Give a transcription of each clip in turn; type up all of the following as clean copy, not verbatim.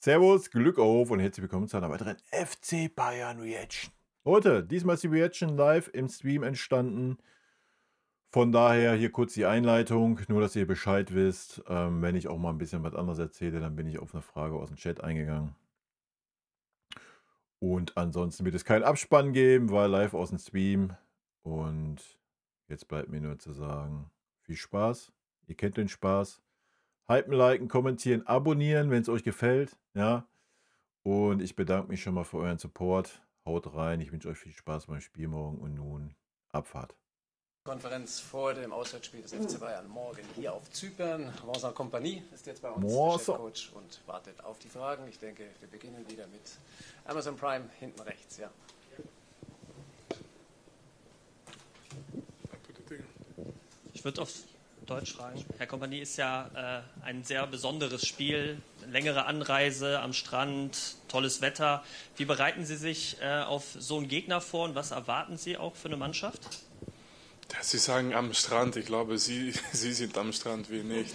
Servus, Glück auf und herzlich willkommen zu einer weiteren FC Bayern Reaction. Heute, diesmal ist die Reaction live im Stream entstanden. Von daher hier kurz die Einleitung, nur dass ihr Bescheid wisst. Wenn ich auch mal ein bisschen was anderes erzähle, dann bin ich auf eine Frage aus dem Chat eingegangen. Und ansonsten wird es keinen Abspann geben, weil live aus dem Stream. Und jetzt bleibt mir nur zu sagen, viel Spaß. Ihr kennt den Spaß. Hypen, liken, kommentieren, abonnieren, wenn es euch gefällt. Ja. Und ich bedanke mich schon mal für euren Support. Haut rein. Ich wünsche euch viel Spaß beim Spiel morgen und nun Abfahrt. Konferenz vor dem Auswärtsspiel des FC Bayern morgen hier auf Zypern. Vincent Kompany ist jetzt bei uns Chefcoach und wartet auf die Fragen. Ich denke, wir beginnen wieder mit Amazon Prime hinten rechts. Ja. Ich würde auf Deutsch fragen. Herr Kompany, ist ja ein sehr besonderes Spiel. Längere Anreise am Strand, tolles Wetter. Wie bereiten Sie sich auf so einen Gegner vor und was erwarten Sie auch für eine Mannschaft? Ja, Sie sagen am Strand. Ich glaube, Sie sind am Strand, wir nicht.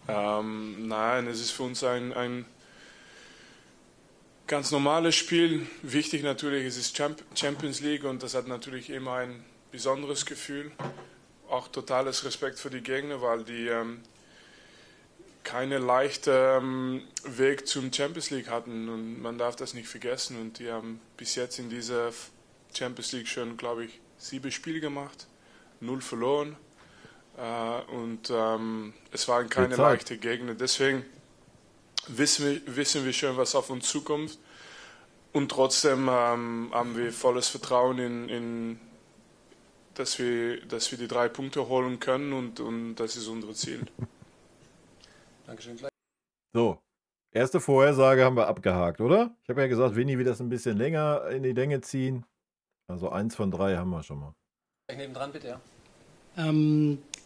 Nein, es ist für uns ein ganz normales Spiel. Wichtig natürlich, es ist Champions League und das hat natürlich immer ein besonderes Gefühl. Auch totales Respekt für die Gegner, weil die keine leichten Weg zum Champions League hatten und man darf das nicht vergessen. Und die haben bis jetzt in dieser Champions League schon, glaube ich, 7 Spiele gemacht, 0 verloren und es waren keine leichten Gegner. Deswegen wissen wir schon, was auf uns zukommt und trotzdem haben wir volles Vertrauen in dass wir die 3 Punkte holen können und das ist unser Ziel. Dankeschön. So, erste Vorhersage haben wir abgehakt, oder? Ich habe ja gesagt, Vinny will das ein bisschen länger in die Länge ziehen. Also 1 von 3 haben wir schon mal. Nebendran bitte, ja.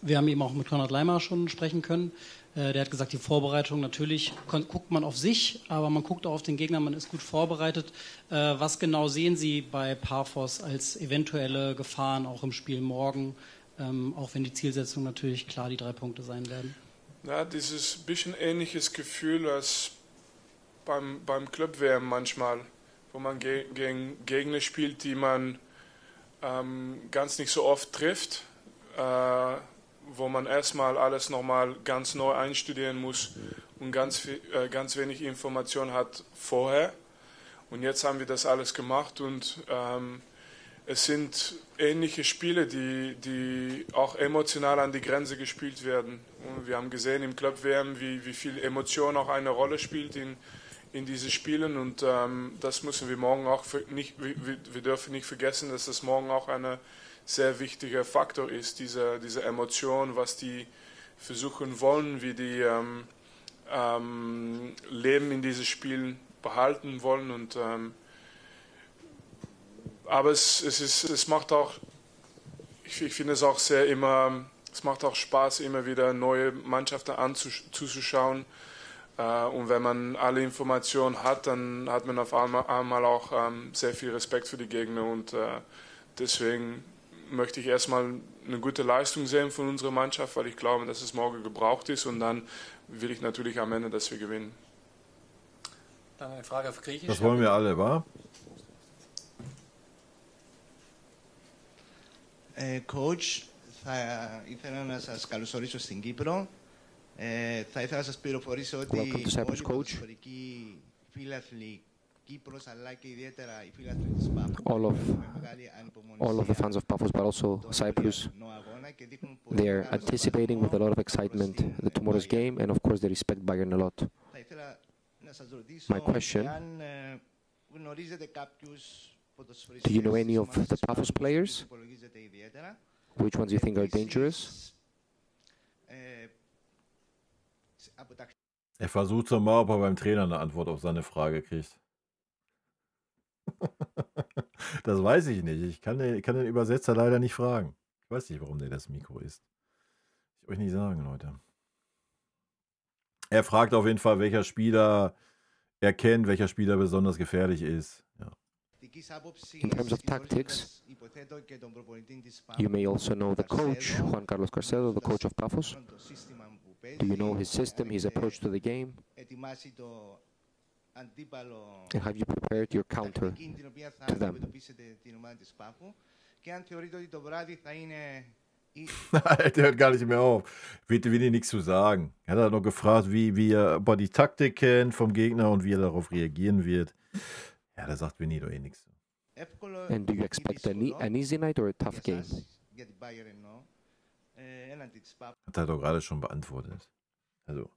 Wir haben eben auch mit Konrad Laimer schon sprechen können. Der hat gesagt, die Vorbereitung, natürlich guckt man auf sich, aber man guckt auch auf den Gegner, man ist gut vorbereitet. Was genau sehen Sie bei Paphos als eventuelle Gefahren auch im Spiel morgen, auch wenn die Zielsetzung natürlich klar die 3 Punkte sein werden? Ja, dieses bisschen ähnliches Gefühl als beim Club-WM manchmal, wo man gegen Gegner spielt, die man ganz nicht so oft trifft, wo man erstmal alles nochmal ganz neu einstudieren muss und ganz wenig Information hat vorher. Und jetzt haben wir das alles gemacht und es sind ähnliche Spiele, die auch emotional an die Grenze gespielt werden. Und wir haben gesehen im Club-WM, wie viel Emotion auch eine Rolle spielt in diese Spielen und das müssen wir morgen auch nicht, wir dürfen nicht vergessen, dass das morgen auch ein sehr wichtiger Faktor ist, diese Emotion, was die versuchen wollen, wie die Leben in dieses Spiel behalten wollen und aber es macht auch, ich finde es auch es macht auch Spaß, immer wieder neue Mannschaften anzuschauen. Und wenn man alle Informationen hat, dann hat man auf einmal auch sehr viel Respekt für die Gegner und deswegen möchte ich erstmal eine gute Leistung sehen von unserer Mannschaft, weil ich glaube, dass es morgen gebraucht ist und dann will ich natürlich am Ende, dass wir gewinnen. Dann eine Frage auf Griechisch. Das wollen wir alle, wa? Coach, θα ήθελα να σας καλωσορίσω στην Κύπρο. Θα ήθελα να σας πληροφορήσω ότι όλοι οι ποδοσφαιρικοί φίλαθλοι Κύπρος αλλά και ιδιαίτερα οι φίλαθλοι της Πάφος all of the fans of Paphos, but also Cyprus, they are anticipating with a lot of excitement the tomorrow's game, and of course they respect Bayern a lot. My question, do you know any of the Paphos players? Which ones you think are dangerous? Er versucht so mal, ob er beim Trainer eine Antwort auf seine Frage kriegt. Das weiß ich nicht. Ich kann den Übersetzer leider nicht fragen. Ich weiß nicht, warum der das Mikro ist. Ich euch nicht sagen, Leute. Er fragt auf jeden Fall, welcher Spieler er kennt, welcher Spieler besonders gefährlich ist. Ja. In terms of tactics, you may also know the coach, Juan Carlos Carcedo, the coach of Paphos. Do you know his system, his approach to the game? And have you prepared your counter to them? Der hört gar nicht mehr auf. Will dir nichts zu sagen. Er hat noch gefragt, ob er die Taktik kennt vom Gegner und wie er darauf reagieren wird. Ja, da sagt Vinny doch eh nichts. And do you expect an easy night or a tough game? Hat er doch gerade schon beantwortet. Also,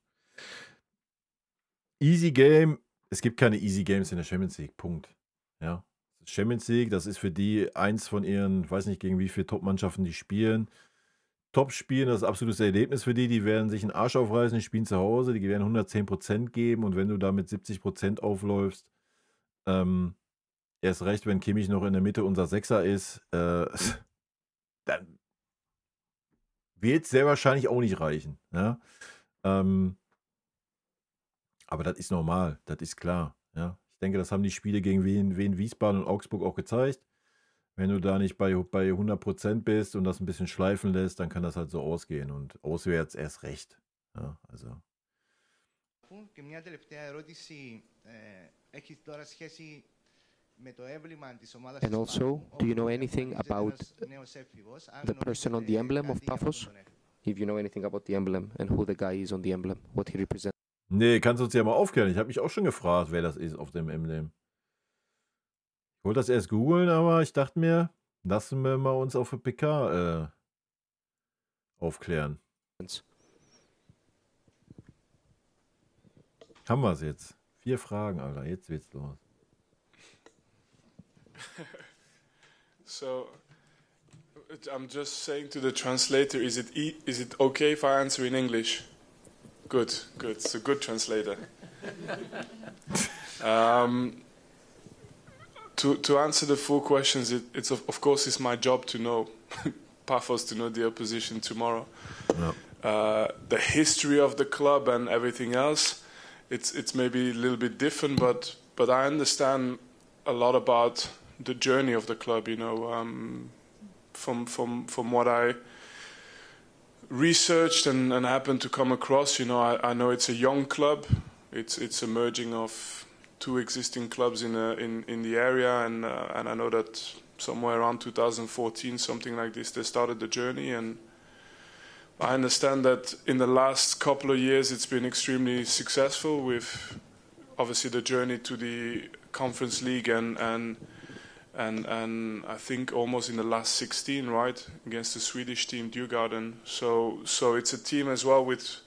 Easy Game, es gibt keine Easy Games in der Champions League, Punkt. Ja. Champions League, das ist für die eins von ihren, weiß nicht gegen wie viele Top-Mannschaften die spielen. Top-Spielen, das ist ein absolutes Erlebnis für die, die werden sich einen Arsch aufreißen, die spielen zu Hause, die werden 110% geben und wenn du da mit 70% aufläufst, erst recht, wenn Kimmich noch in der Mitte unser Sechser ist, dann wird es sehr wahrscheinlich auch nicht reichen. Ja? Aber das ist normal, das ist klar. Ja? Ich denke, das haben die Spiele gegen Wien, Wiesbaden und Augsburg auch gezeigt. Wenn du da nicht bei 100% bist und das ein bisschen schleifen lässt, dann kann das halt so ausgehen. Und auswärts erst recht. Ja, also. And also, do you know anything about the person on the emblem of Paphos? If you know anything about the emblem and who the guy is on the emblem, what he represents. Nee, kannst du uns ja mal aufklären. Ich habe mich auch schon gefragt, wer das ist auf dem Emblem. Ich wollte das erst googeln, aber ich dachte mir, lassen wir mal uns auf der PK aufklären. Haben wir es jetzt? 4 Fragen, Alter. Jetzt wird's los. So, I'm just saying to the translator, is it okay if I answer in English? Good. It's a good translator. To answer the full questions, it's of course it's my job to know Paphos, to know the opposition tomorrow. Yeah. The history of the club and everything else, it's maybe a little bit different, but I understand a lot about the journey of the club. You know, from what I researched and happened to come across, you know, I know it's a young club. It's a merging of 2 existing clubs in the area, and I know that somewhere around 2014, something like this, they started the journey, and I understand that in the last couple of years it's been extremely successful with obviously the journey to the Conference League and I think almost in the last 16, right, against the Swedish team Djurgården. So it's a team as well with,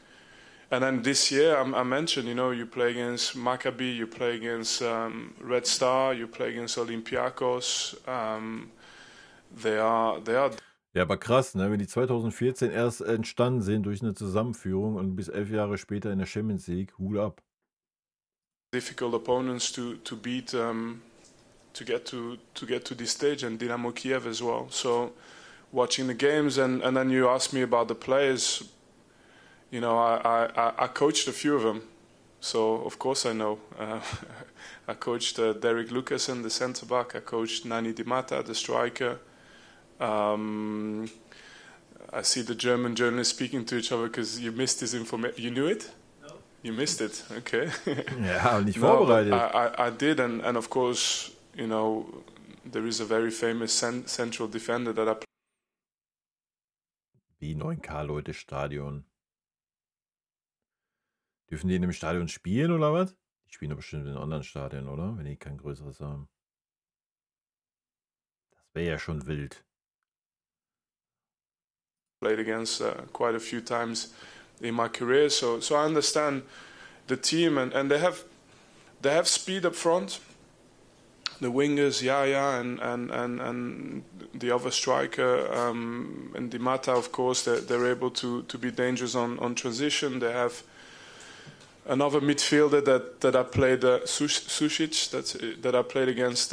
and then this year I mentioned, you know, you play against Maccabi, you play against Red Star, you play against Olympiakos. They are. Ja, aber krass, ne? Wenn die 2014 erst entstanden sind durch eine Zusammenführung und bis 11 Jahre später in der Champions League, Hut ab. Difficult opponents to beat. To get to this stage, and Dynamo Kiev as well. So watching the games and then you asked me about the players. You know, I coached a few of them, so of course I know. I coached Derek Lucasen, the centre back. I coached Nani Di Matta, the striker. I see the German journalists speaking to each other because you missed this information. You knew it? No. You missed it. Okay. Ja, nicht vorbereitet. I did, and of course. You know, there is a very famous central defender that I play. Wie 9K Leute Stadion. Dürfen die in dem Stadion spielen oder was? Die spielen doch bestimmt in anderen Stadien, oder? Wenn die kein größeres haben. Das wäre ja schon wild. Played against quite a few times in my career, so I understand the team and they have speed up front. The wingers, Yaya and the other striker, and Di Matta, of course, they're able to be dangerous on transition. They have another midfielder that I played, Sušić, that I played against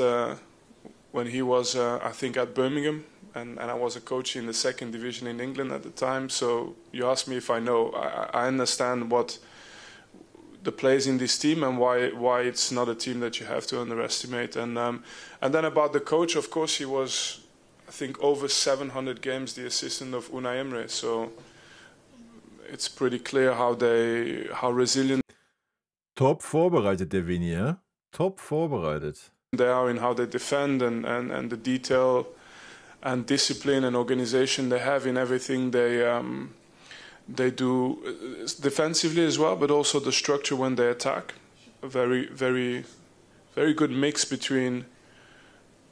when he was, I think, at Birmingham, and I was a coach in the 2nd division in England at the time. So you asked me if I know. I understand what the players in this team and why it's not a team that you have to underestimate. And then about the coach, of course, he was, I think, over 700 games the assistant of Unai Emre. So it's pretty clear how resilient. top vorbereitet, der Vini, ja? Top vorbereitet. They are in how they defend and the detail and discipline and organization they have in everything they do defensively as well, but also the structure when they attack. A very, very, very good mix between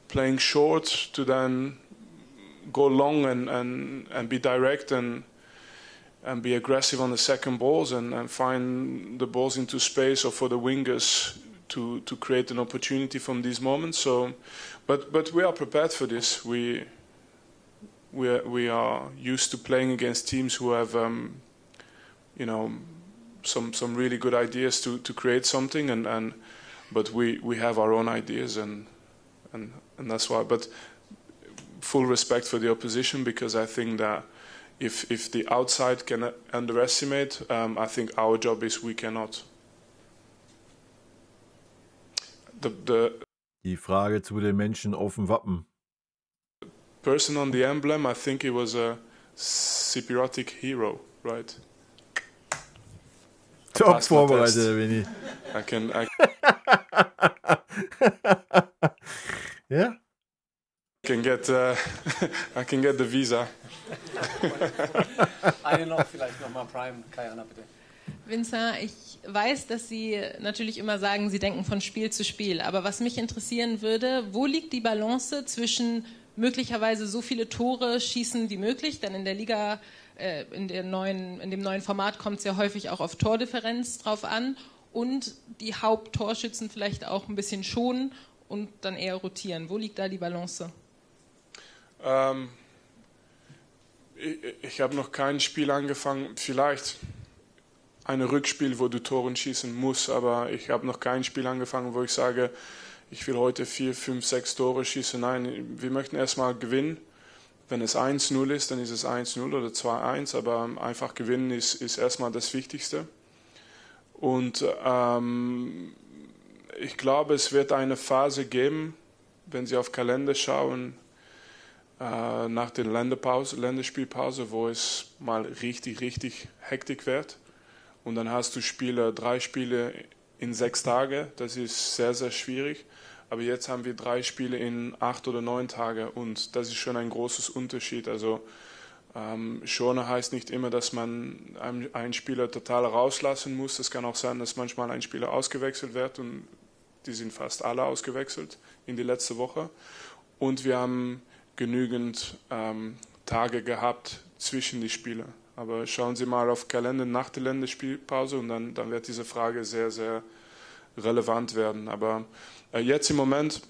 playing short to then go long and be direct and be aggressive on the second balls and find the balls into space or for the wingers to create an opportunity from these moments. So, but we are prepared for this. We are used to playing against teams who have some really good ideas to create something but we have our own ideas and that's why. But full respect for the opposition, because I think that if the outside can underestimate, I think our job is we cannot. Die Frage zu den Menschen auf dem Wappen. Person on the emblem, I think he was a Cypriotic hero, right? Top vorbereitet, Vini. Ja? I can get the visa. Eine noch, vielleicht nochmal Prime. Kayana, bitte. Vincent, ich weiß, dass Sie natürlich immer sagen, Sie denken von Spiel zu Spiel. Aber was mich interessieren würde, wo liegt die Balance zwischen möglicherweise so viele Tore schießen wie möglich? Denn in der Liga, in dem neuen Format kommt es ja häufig auch auf Tordifferenz drauf an. Und die Haupttorschützen vielleicht auch ein bisschen schonen und dann eher rotieren. Wo liegt da die Balance? Ich habe noch kein Spiel angefangen. Vielleicht ein Rückspiel, wo du Toren schießen musst, aber ich habe noch kein Spiel angefangen, wo ich sage, ich will heute 4, 5, 6 Tore schießen. Nein, wir möchten erstmal gewinnen. Wenn es 1-0 ist, dann ist es 1-0 oder 2-1, aber einfach gewinnen ist erstmal das Wichtigste. Und ich glaube, es wird eine Phase geben, wenn Sie auf Kalender schauen, nach der Länderspielpause, wo es mal richtig, richtig Hektik wird. Und dann hast du 3 Spiele in 6 Tagen. Das ist sehr, sehr schwierig. Aber jetzt haben wir 3 Spiele in 8 oder 9 Tagen. Und das ist schon ein großes Unterschied. Also schonen heißt nicht immer, dass man einen Spieler total rauslassen muss. Es kann auch sein, dass manchmal ein Spieler ausgewechselt wird. Und die sind fast alle ausgewechselt in die letzte Woche. Und wir haben genügend Tage gehabt zwischen die Spiele. Aber schauen Sie mal auf Kalender nach der Länderspielpause und dann wird diese Frage sehr, sehr relevant werden. Aber jetzt im Moment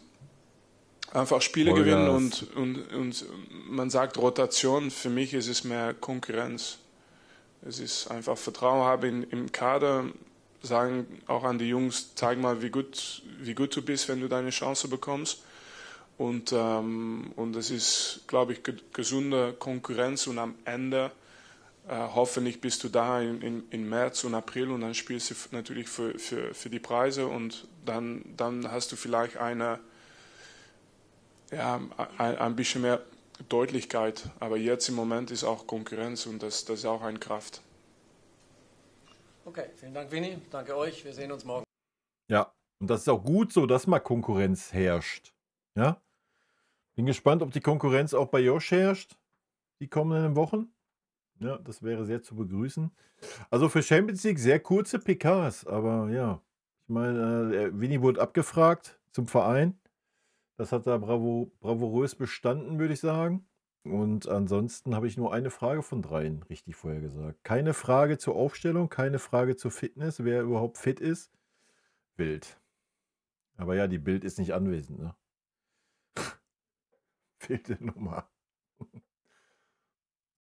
einfach Spiele gewinnen und man sagt Rotation. Für mich ist es mehr Konkurrenz. Es ist einfach Vertrauen haben im Kader, sagen auch an die Jungs, zeig mal, wie gut du bist, wenn du deine Chance bekommst. Und es ist, glaube ich, gesunde Konkurrenz und am Ende hoffentlich bist du da in März und April und dann spielst du natürlich für die Preise und dann hast du vielleicht ein bisschen mehr Deutlichkeit. Aber jetzt im Moment ist auch Konkurrenz und das ist auch eine Kraft. Okay, vielen Dank, Vini. Danke euch. Wir sehen uns morgen. Ja, und das ist auch gut so, dass mal Konkurrenz herrscht. Ja? Bin gespannt, ob die Konkurrenz auch bei Josh herrscht, die kommenden Wochen. Ja, das wäre sehr zu begrüßen. Also für Champions League sehr kurze PKs, aber ja, ich meine, Vini wurde abgefragt zum Verein. Das hat er bravourös bestanden, würde ich sagen. Und ansonsten habe ich nur eine Frage von 3 richtig vorher gesagt. Keine Frage zur Aufstellung, keine Frage zur Fitness, wer überhaupt fit ist. Bild. Aber ja, die Bild ist nicht anwesend, ne? Wilde Nummer.